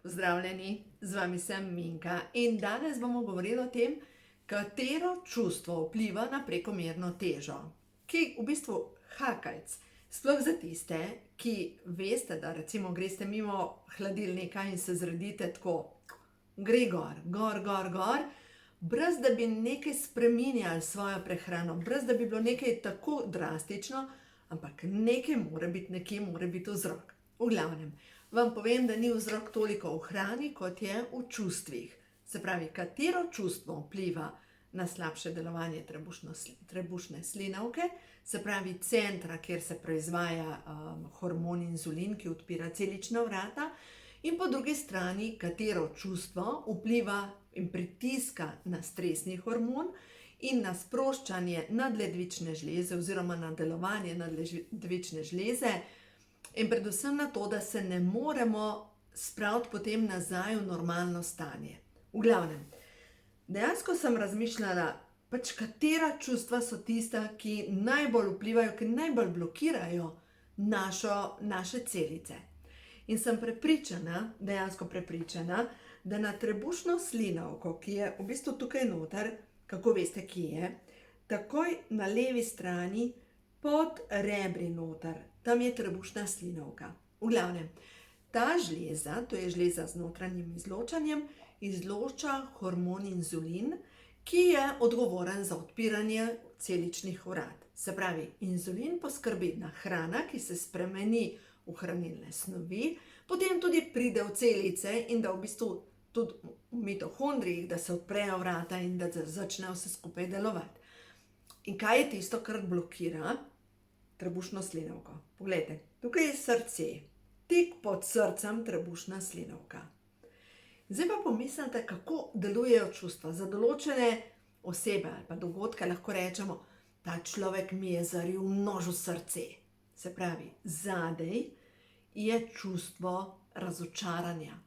Pozdravljeni, z vami sem Minka in danes bomo govorili o tem, katero čustvo vpliva na prekomerno težo. Ki v bistvu hakajc, sploh za tiste, ki veste, da recimo greste mimo hladilnika in se zredite tako, gre gor, gor, gor, gor, brez da bi nekaj spreminjali svojo prehrano, brez da bi bilo nekaj tako drastično, ampak nekaj mora biti, nekje mora biti vzrok. V glavnem, vam povem, da ni vzrok toliko v hrani, kot je v čustvih. Se pravi, katero čustvo vpliva na slabše delovanje trebušne slinavke, se pravi centra, kjer se proizvaja hormon inzulin, ki odpira celična vrata, in po drugi strani, katero čustvo vpliva in pritiska na stresni hormon in na sproščanje nadledvične žleze oziroma na delovanje nadledvične žleze, in predvsem na to, da se ne moremo spraviti potem nazaj v normalno stanje. V glavnem, dejansko sem razmišljala, katera čustva so tista, ki najbolj vplivajo, ki najbolj blokirajo naše celice. In sem dejansko prepričana, da na trebušno slinavko, ki je v bistvu tukaj noter, kako veste, kje je, takoj na levi strani pod rebri noter, tam je trebušna slinavka. V glavnem, ta žleza, to je žleza z notranjim izločanjem, izloča hormon inzulin, ki je odgovoren za odpiranje celičnih vrat. Se pravi, inzulin poskrbi, da hrana, ki se spremeni v hranilne snovi, potem tudi pride v celice in da v bistvu tudi v mitohondrijih, da se odprejo vrata in da začne vse skupaj delovati. In kaj je tisto, kar blokira trebušno slinavko? Poglejte, tukaj je srce, tik pod srcem trebušna slinavka. Zdaj pa pomislite, kako delujejo čustva. Za določene osebe ali pa dogodke lahko rečemo, ta človek mi je zaril nož v srce. Se pravi, zadej je čustvo razočaranja.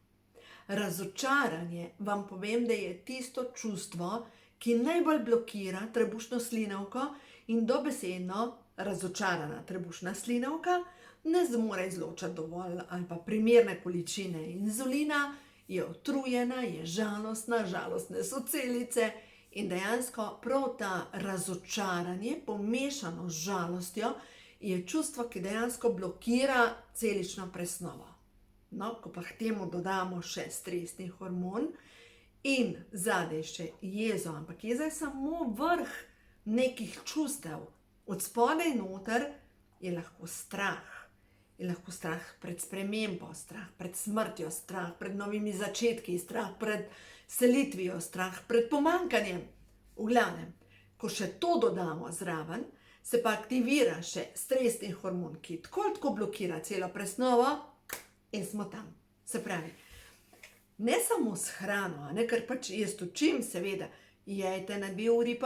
Razočaranje, vam povem, da je tisto čustvo, ki najbolj blokira trebušno slinavko, in dobesedno razočarana trebušna slinavka ne zmore izločati dovolj ali pa primerne količine inzulina, je utrujena, je žalostna, žalostne so celice in dejansko prav ta razočaranje pomešano z žalostjo je čustvo, ki dejansko blokira celično presnovo. No, ko pa k temu dodamo še stresni hormon in zadaj še jezo, ampak jeza je samo vrh nekih čustev. Od spodaj noter je lahko strah. Je lahko strah pred spremembo, strah pred smrtjo, strah pred novimi začetki, strah pred selitvijo, strah pred pomanjkanjem. V glavnem, ko še to dodamo zraven, se pa aktivira še stresni hormon, ki tako blokira celo presnovo in smo tam. Se pravi, ne samo s hrano, ker jaz učim, seveda, jejte na 2,5 uri,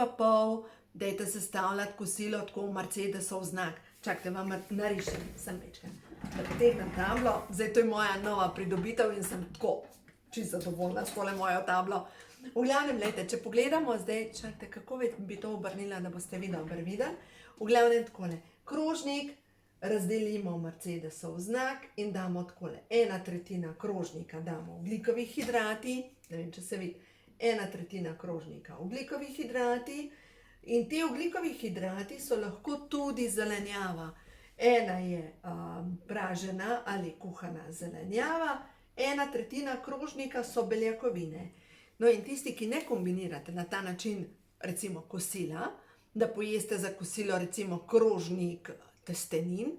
dajte sestavljati kosilo tako v Mercedesov znak. Čakajte, vam narišem, sem večkrat. Da potegnem tablo, zdaj to je moja nova pridobitev in sem tako čisto zadovoljna s tole mojo tablo. V glavnem, če pogledamo zdaj, čakajte, kako bi to obrnila, da boste vi dobro videli. V glavnem takole, krožnik razdelimo v Mercedesov znak in damo takole, 1/3 krožnika damo ogljikovi hidrati, ne vem, če se vidi, 1/3 krožnika ogljikovi hidrati. In ti ogljikovi hidrati so lahko tudi zelenjava. Ena je pražena ali kuhana zelenjava, 1/3 krožnika so beljakovine. No in tisti, ki ne kombinirate na ta način, recimo kosila, da pojeste za kosilo recimo krožnik testenin,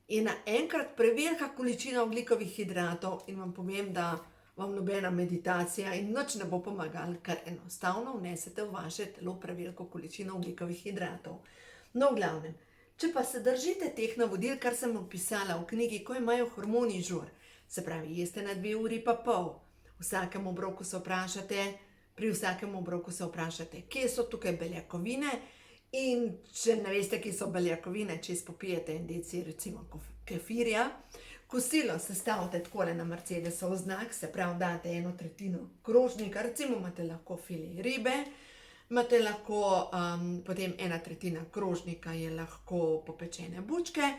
je naenkrat prevelika količina ogljikovih hidratov in vam povem, da vam nobena meditacija in nič ne bo pomagala, ker enostavno vnesete v vaše telo preveliko količino ogljikovih hidratov. No, v glavnem, če pa se držite teh navodil, kar sem opisala v knjigi, ko imajo hormoni žur, se pravi, jeste na 2,5 uri, vsakem obroku se vprašate, pri vsakem obroku se vprašate, kje so tukaj beljakovine, in če ne veste, kje so beljakovine, če izpopijete en deci recimo kefirja, kosilo sestavite takole na Mercedesov znak, se pravi, date 1/3 krožnika, recimo imate lahko file ribe, imate lahko potem 1/3 krožnika je lahko popečene bučke,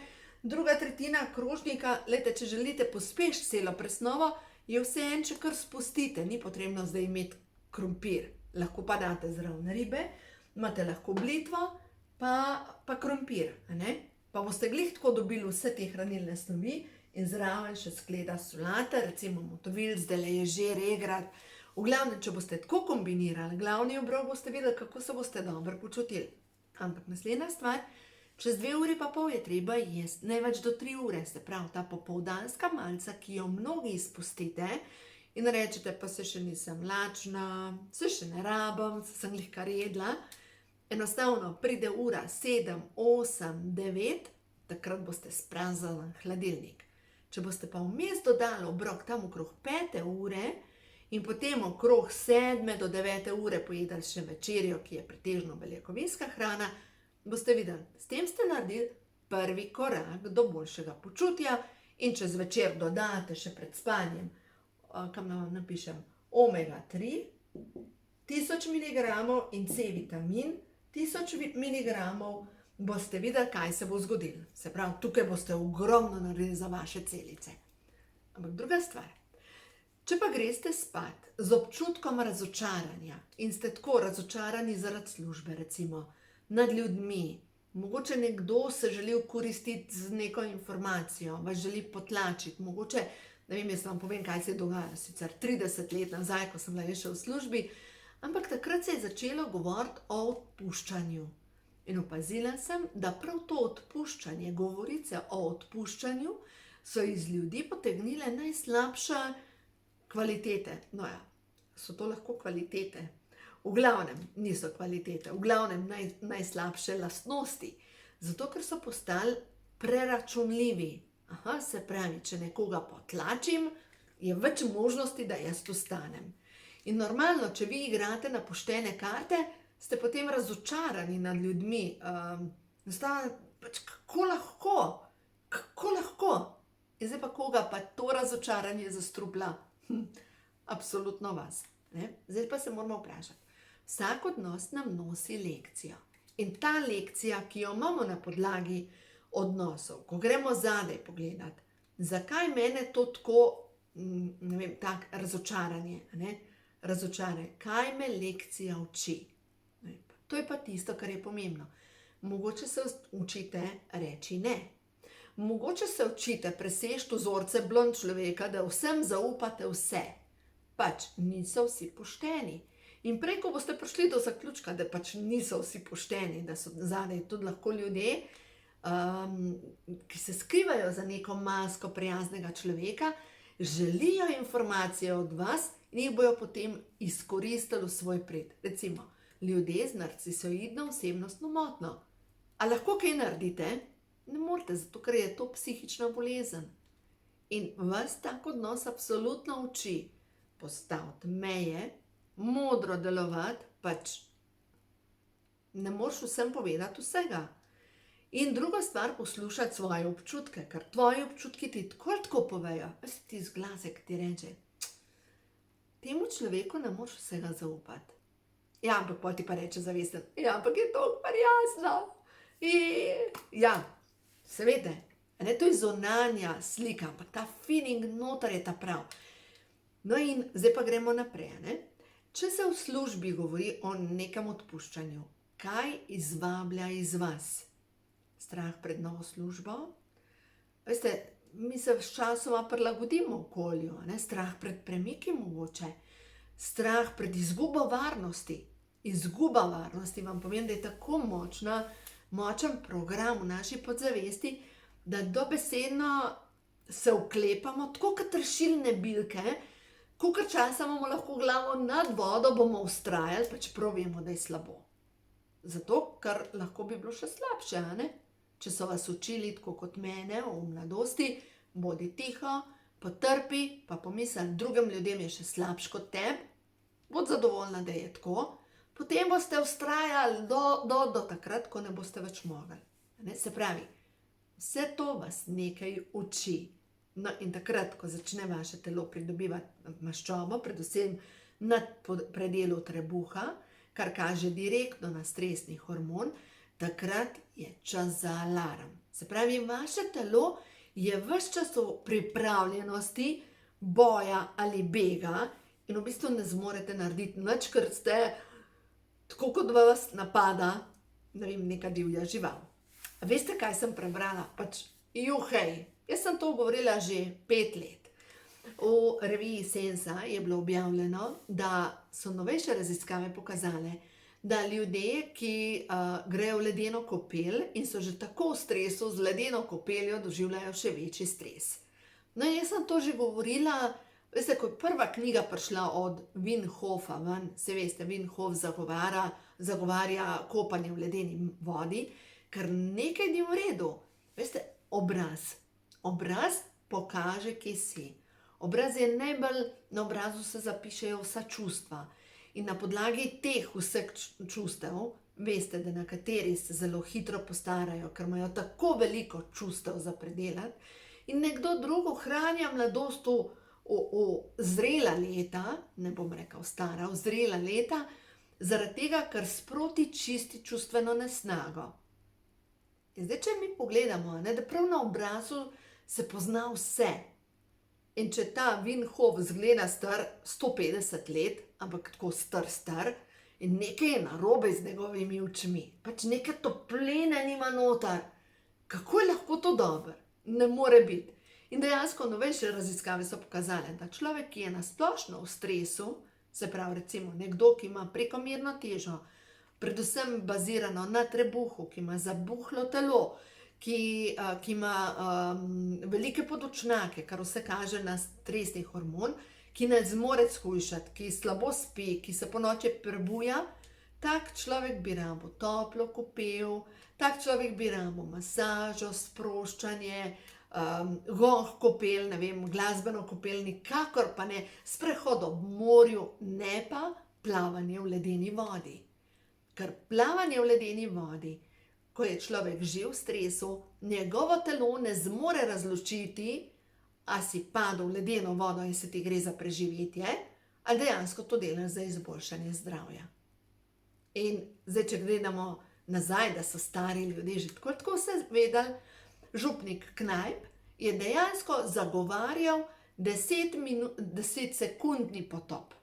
druga tretjina krožnika, če želite pospešiti celo presnovo, je vseeno, če kar spustite, ni potrebno zdaj imeti krompir. Lahko pa date zraven ribe, imate lahko blitvo, pa krompir, a ne? Pa boste glih tako dobili vse te hranilne snovi in zraven še skleda solate, recimo motovil, zdajle je že regrat. V glavnem, če boste tako kombinirali glavni obrok, boste videli, kako se boste dobro počutili. Ampak naslednja stvar, čez 2 uri pa pol je treba jesti, največ do 3 ure, se pravi ta popoldanska malca, ki jo mnogi izpustite in rečete, pa se še nisem lačna, se še ne rabim, sem glih kar jedla. Enostavno pride ura 7, 8, 9, takrat boste spraznili hladilnik. Če boste pa vmes dodali obrok tam okrog 5 ure in potem okrog 7 do 9 ure pojedali še večerjo, ki je pretežno beljakovinska hrana, boste videli, s tem ste naredili prvi korak do boljšega počutja in če zvečer dodate še pred spanjem, kam napišem, omega 3, 1000 mg in C vitamin, 1000 mg, boste videli, kaj se bo zgodilo. Se pravi, tukaj boste ogromno naredili za vaše celice. Ampak druga stvar, če pa greste spat z občutkom razočaranja in ste tako razočarani zaradi službe, recimo, nad ljudmi, mogoče nekdo se želi okoristiti z neko informacijo, vas želi potlačiti, mogoče, ne vem, jaz vam povem, kaj se je dogajalo, sicer 30 let nazaj, ko sem bila še v službi, ampak takrat se je začelo govoriti o odpuščanju. In opazila sem, da prav to odpuščanje, govorice o odpuščanju, so iz ljudi potegnile najslabše kvalitete. No ja, so to lahko kvalitete. V glavnem niso kvalitete, v glavnem najslabše lastnosti. Zato, ker so postali preračunljivi. Aha, se pravi, če nekoga potlačim, je več možnosti, da jaz ostanem. In normalno, če vi igrate na poštene karte, ste potem razočarani nad ljudmi. Kako lahko? Kako lahko? In zdaj pa koga pa to razočaranje zastruplja? Absolutno vas. Ne? Zdaj pa se moramo vprašati. Vsak od nas nam nosi lekcijo. In ta lekcija, ki jo imamo na podlagi odnosov, ko gremo zadaj pogledati, zakaj mene to tako, ne vem, tak razočaranje, ne? Razočaranje, kaj me lekcija uči. To je pa tisto, kar je pomembno. Mogoče se učite reči ne. Mogoče se učite preseči vzorce blond človeka, da vsem zaupate vse. Pač niso vsi pošteni. In prej, ko boste prišli do zaključka, da pač niso vsi pošteni, da so zadaj tudi lahko ljudje, ki se skrivajo za neko masko prijaznega človeka, želijo informacije od vas in jih bojo potem izkoristili v svoj prid. Recimo, ljudje z narcisoidno osebnostno motnjo. A lahko kaj naredite? Ne morete, zato ker je to psihična bolezen. In vas tak odnos absolutno uči postaviti meje, modro delovati, pač ne moreš vsem povedati vsega. In druga stvar, poslušati svoje občutke, ker tvoji občutki ti tako povejo. Veš ti zglasek ti reče, temu človeku ne moreš vsega zaupati. Ja, ampak pol ti pa reče zavesten, ja, ampak je to prijazno. Ja, seveda, ne, to je zunanja slika, ampak ta feeling noter je ta prav. No in zdaj pa gremo naprej, ne. Če se v službi govori o nekem odpuščanju, kaj izvablja iz vas? Strah pred novo službo? Veste, mi se sčasoma prilagodimo okolju, ne? Strah pred premiki mogoče, strah pred izgubo varnosti. Izguba varnosti, vam povem, da je tako močen program v naši podzavesti, da dobesedno se vklepamo, tako kot rešilne bilke, kolikor časa imamo lahko glavo nad vodo, bomo vztrajali, pa čeprav vemo, da je slabo. Zato, ker lahko bi bilo še slabše, a ne? Če so vas učili tako kot mene v mladosti, bodi tiho, potrpi, pa pomisli, drugim ljudem je še slabš kot tebi, bodi zadovoljna, da je tako, potem boste vztrajali do takrat, ko ne boste več mogli. Se pravi, vse to vas nekaj uči. No in takrat, ko začne vaše telo pridobivati maščobo, predvsem na predelu trebuha, kar kaže direktno na stresni hormon, takrat je čas za alarm. Se pravi, vaše telo je ves čas v pripravljenosti boja ali bega in v bistvu ne zmorete narediti nič, ker ste, tako kot vas napada, ne vem, neka divja žival. A veste, kaj sem prebrala? Pač, juhej, jaz sem to govorila že 5 let. V reviji Sensa je bilo objavljeno, da so novejše raziskave pokazale, da ljudje, ki grejo v ledeno kopel in so že tako v stresu, z ledeno kopeljo doživljajo še večji stres. No, jaz sem to že govorila, veste, ko je prva knjiga prišla od Wim Hofa ven, se veste, Wim Hof zagovarja kopanje v ledeni vodi, ker nekaj ni v redu. Veste, obraz pokaže, kje si. Obraz je najbolj, na obrazu se zapišejo vsa čustva. In na podlagi teh vseh čustev, veste, da nekateri se zelo hitro postarajo, ker imajo tako veliko čustev za predelati, in nekdo drug ohranja mladost v zrela leta, ne bom rekel stara, v zrela leta, zaradi tega, ker sproti čisti čustveno nesnago. In zdaj, če mi pogledamo, da prav na obrazu se pozna vse. In če ta Wim Hof zgleda star 150 let, ampak tako star, in nekaj je narobe z njegovimi očmi, pač neke topline nima noter, kako je lahko to dobro? Ne more biti. In dejansko novejše raziskave so pokazale, da človek, ki je na splošno v stresu, se pravi recimo nekdo, ki ima prekomerno težo, predvsem bazirano na trebuhu, ki ima zabuhlo telo, ki ima velike podočnjake, kar vse kaže na stresni hormon, ki ne zmore shujšati, ki slabo spi, ki se ponoči prebuja, tak človek bi rabo toplo kopel, tak človek bi rabo masažo, sproščanje, gong kopel, ne vem, glasbeno kopel, nikakor pa ne sprehod ob morju, ne pa plavanje v ledeni vodi. Ker plavanje v ledeni vodi, ko je človek že v stresu, njegovo telo ne zmore razločiti, a si padel v ledeno vodo in se ti gre za preživetje, ali dejansko to delaš za izboljšanje zdravja. In zdaj, če gledamo nazaj, da so stari ljudje že tako vse vedeli, župnik Knajp je dejansko zagovarjal 10-sekundni potop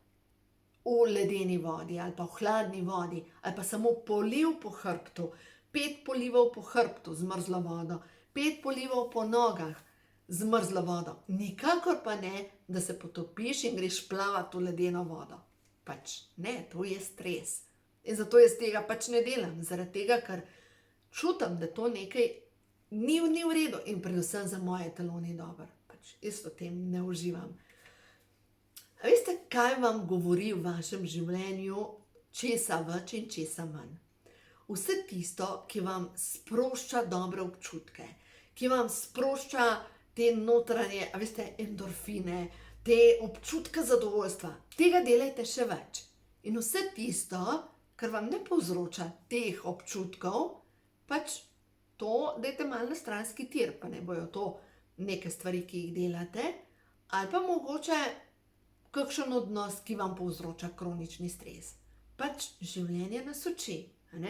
v ledeni vodi ali pa v hladni vodi, ali pa samo poliv po hrbtu, 5 polivov po hrbtu z mrzlo vodo, 5 polivov po nogah z mrzlo vodo. Nikakor pa ne, da se potopiš in greš plavati v ledeno vodo. Pač ne, to je stres. In zato jaz tega pač ne delam, zaradi tega, ker čutim, da to nekaj ni v redu in predvsem za moje telo ni dobro. Pač jaz v tem ne uživam. A veste, kaj vam govori v vašem življenju, česa več in česa manj? Vse tisto, ki vam sprošča dobre občutke, ki vam sprošča te notranje, a veste, endorfine, te občutke zadovoljstva, tega delajte še več. In vse tisto, kar vam ne povzroča teh občutkov, pač to dajte malo na stranski tir, pa ne bojo to neke stvari, ki jih delate, ali pa mogoče kakšen odnos, ki vam povzroča kronični stres. Pač življenje nas uči. No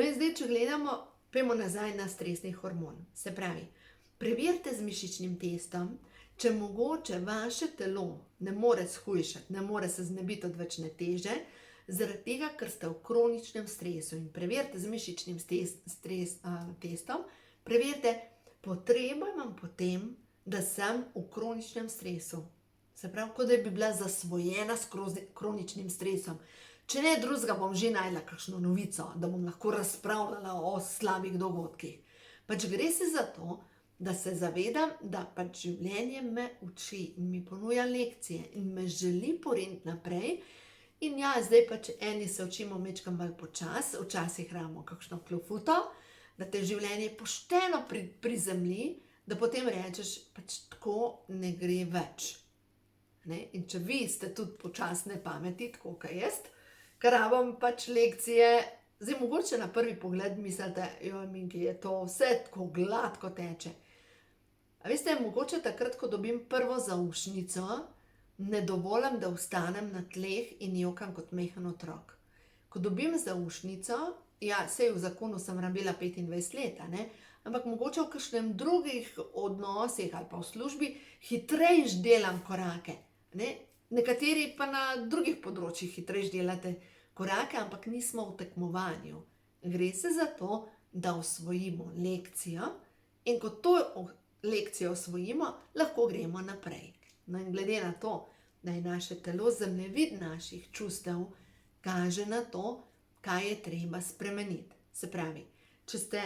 in zdaj, če gledamo, pojdimo nazaj na stresni hormon. Se pravi, preverite z mišičnim testom, če mogoče vaše telo ne more shujšati, ne more se znebiti odvečne teže, zaradi tega, ker ste v kroničnem stresu. In preverite z mišičnim testom, preverite, potrebo imam potem, da sem v kroničnem stresu. Se pravi, kot da bi bila zasvojena s kroničnim stresom. Če ne drugega, bom že našla kakšno novico, da bom lahko razpravljala o slabih dogodkih. Pač gre se za to, da se zavedam, da pač življenje me uči in mi ponuja lekcije in me želi poriniti naprej. In ja, zdaj pač eni se učimo majčkeno bolj počasi, včasih rabimo kakšno klofuto, da te življenje pošteno prizemlji, da potem rečeš, pač tako ne gre več. In če vi ste tudi počasne pameti, tako kot jaz, ker rabim pač lekcije, zdaj mogoče na prvi pogled mislite, joj, Minki, je to vse tako gladko teče. A veste, mogoče takrat, ko dobim prvo zaušnico, ne dovolim, da vstanem na tleh in jokam kot majhen otrok. Ko dobim zaušnico, ja, sej v zakonu sem rabila 25 let, ampak mogoče v kakšnem drugih odnosih ali pa v službi hitrejš delam korake. Ne? Nekateri pa na drugih področjih hitrejš delate korake, ampak nismo v tekmovanju. Gre se za to, da osvojimo lekcijo in ko to lekcijo osvojimo, lahko gremo naprej. No in glede na to, da je naše telo zemljevid naših čustev, kaže na to, kaj je treba spremeniti. Se pravi, če ste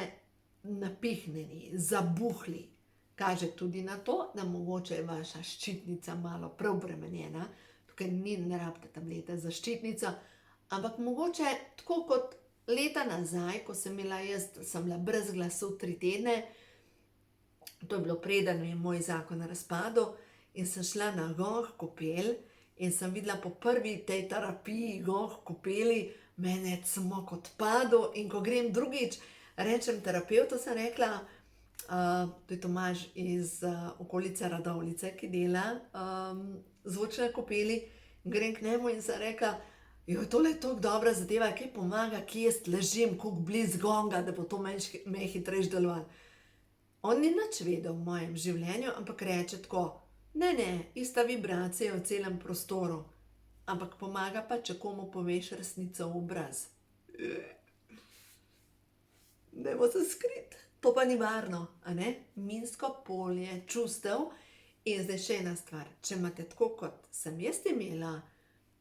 napihnjeni, zabuhli, kaže tudi na to, da mogoče je vaša ščitnica malo preobremenjena. Tukaj ne rabite tablete za ščitnico, ampak mogoče tako kot leta nazaj, ko sem bila brez glasu 3 tedne, to je bilo preden je moj zakon razpadel, in sem šla na gong kopel in sem videla po prvi tej terapiji gong kopeli, mene je cmok odpadel in ko grem drugič, rečem terapevtu, sem rekla, to je Tomaž iz okolice Radovljice, ki dela zvočne kopeli, grem k njemu in sem rekla, tole je toliko dobra zadeva, kaj pomaga, kje jaz ležim, koliko blizu gonga, da bo to meni hitrejš delovalo. On ni nič vedel v mojem življenju, ampak reče tako, ne, ista vibracija v celem prostoru, ampak pomaga pa, če komu poveš resnico v obraz. Dajmo se skriti, to pa ni varno, a ne? Minsko polje čustev. In zdaj še ena stvar, če imate tako, kot sem jaz imela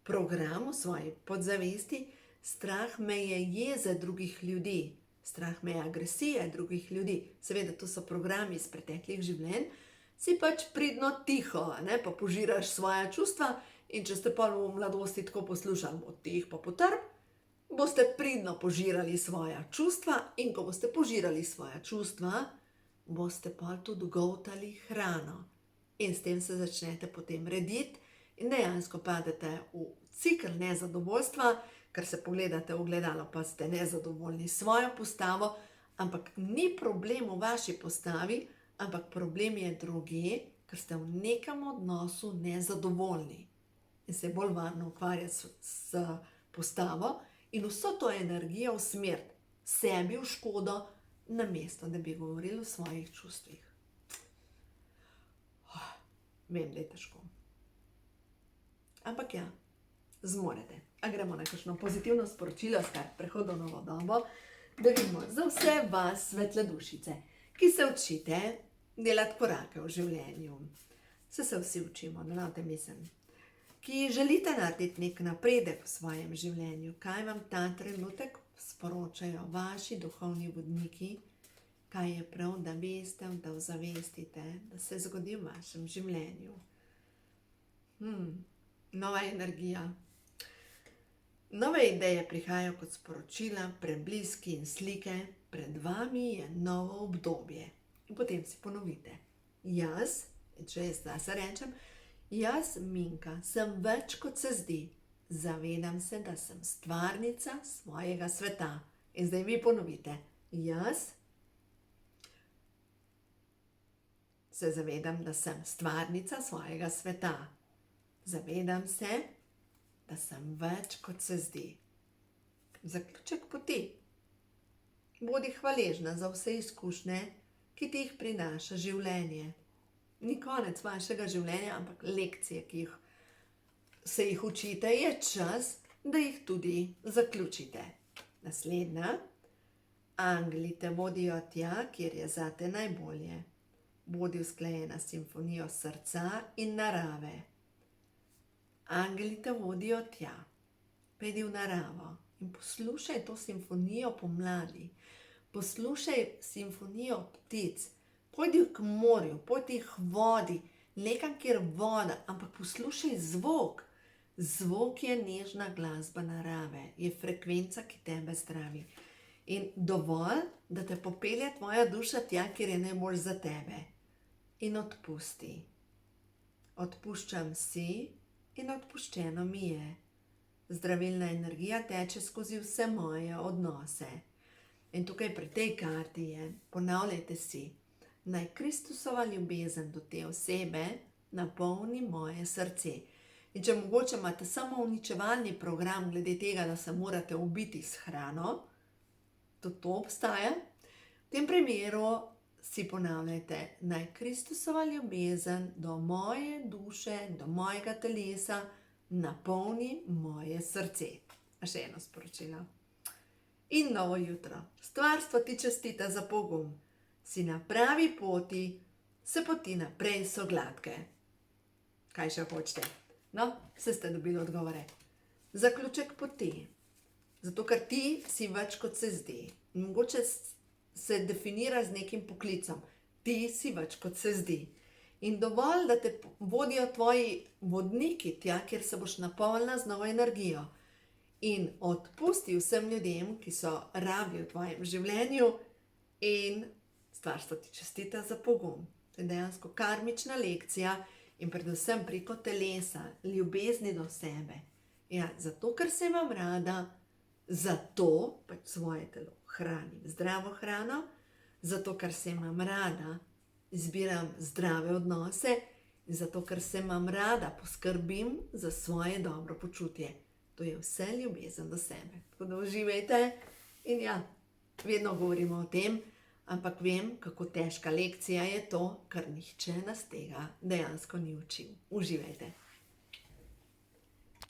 program v svoji podzavesti, strah me je jeze drugih ljudi, strah me je agresije drugih ljudi, seveda to so programi iz preteklih življenj, si pač pridno tiho, ne, pa požiraš svoja čustva in če ste pa v mladosti tako poslušali, bo tih pa potrp, boste pridno požirali svoja čustva in ko boste požirali svoja čustva, boste pa tudi goltali hrano in s tem se začnete potem rediti in dejansko padete v cikel nezadovoljstva, ker se pogledate v ogledalo, pa ste nezadovoljni s svojo postavo, ampak ni problem v vaši postavi, ampak problem je drugje, ker ste v nekem odnosu nezadovoljni in se je bolj varno ukvarjati s postavo in vso to energijo usmeriti sebi v škodo, namesto da bi govorili o svojih čustvih. Vem, da je težko. Ampak ja, zmorete. A gremo na kakšno pozitivno sporočilo, prehod v novo dobo, da vidimo za vse vas svetle dušice, ki se učite delati korake v življenju. Se vsi učimo, da imate mislim. Ki želite narediti nek napredek v svojem življenju, kaj vam ta trenutek sporočajo vaši duhovni vodniki, kaj je prav, da veste, da ozavestite, da se zgodi v vašem življenju. Nova energija. Nove ideje prihajajo kot sporočila, prebliski in slike, pred vami je novo obdobje. In potem si ponovite. Jaz, če jaz rečem, jaz, Minka, sem več kot se zdi. Zavedam se, da sem stvarnica svojega sveta. In zdaj vi ponovite. Jaz se zavedam, da sem stvarnica svojega sveta. Zavedam se, da sem več kot se zdi. Zaključek poti. Bodi hvaležna za vse izkušnje, ki ti jih prinaša življenje. Ni konec vašega življenja, ampak lekcije, ki se jih učite, je čas, da jih tudi zaključite. Naslednja. Angeli te vodijo tja, kjer je zate najbolje. Bodi usklajena s simfonijo srca in narave. Angeli te vodijo tja. Pejdi v naravo in poslušaj to simfonijo pomladi. Poslušaj simfonijo ptic. Pojdi k morju, pojdi k vodi, nekam, kjer voda, ampak poslušaj zvok. Zvok je nežna glasba narave, je frekvenca, ki tebe zdravi. In dovolj, da te popelje tvoja duša tja, kjer je najbolj za tebe. In odpusti. Odpuščam si in odpuščeno mi je. Zdravilna energija teče skozi vse moje odnose. In tukaj pri tej karti je, ponavljajte si, naj Kristusova ljubezen do te osebe napolni moje srce. In če mogoče imate samo uničevalni program glede tega, da se morate ubiti s hrano, tudi to obstaja, v tem primeru si ponavljajte, naj Kristusova ljubezen do moje duše, do mojega telesa napolni moje srce. A še eno sporočilo. In novo jutro. Stvarstvo ti čestita za pogum. Si na pravi poti, se poti naprej so gladke. Kaj še hočete? No, vse ste dobili odgovore. Zaključek poti. Zato, ker ti si več, kot se zdi. In mogoče se definira z nekim poklicom. Ti si več, kot se zdi. In dovolj, da te vodijo tvoji vodniki tja, kjer se boš napolnila z novo energijo. In odpusti vsem ljudem, ki so rabi v tvojem življenju, in stvarstvo ti čestita za pogum. To je dejansko karmična lekcija in predvsem preko telesa, ljubezni do sebe. Ja, zato, ker se imam rada, zato pač svoje telo hranim zdravo hrano, zato, ker se imam rada, izbiram zdrave odnose in zato, ker se imam rada, poskrbim za svoje dobro počutje. To je vse ljubezen do sebe. Tako da uživajte in ja, vedno govorimo o tem, ampak vem, kako težka lekcija je to, ker nihče nas tega dejansko ni učil. Uživajte.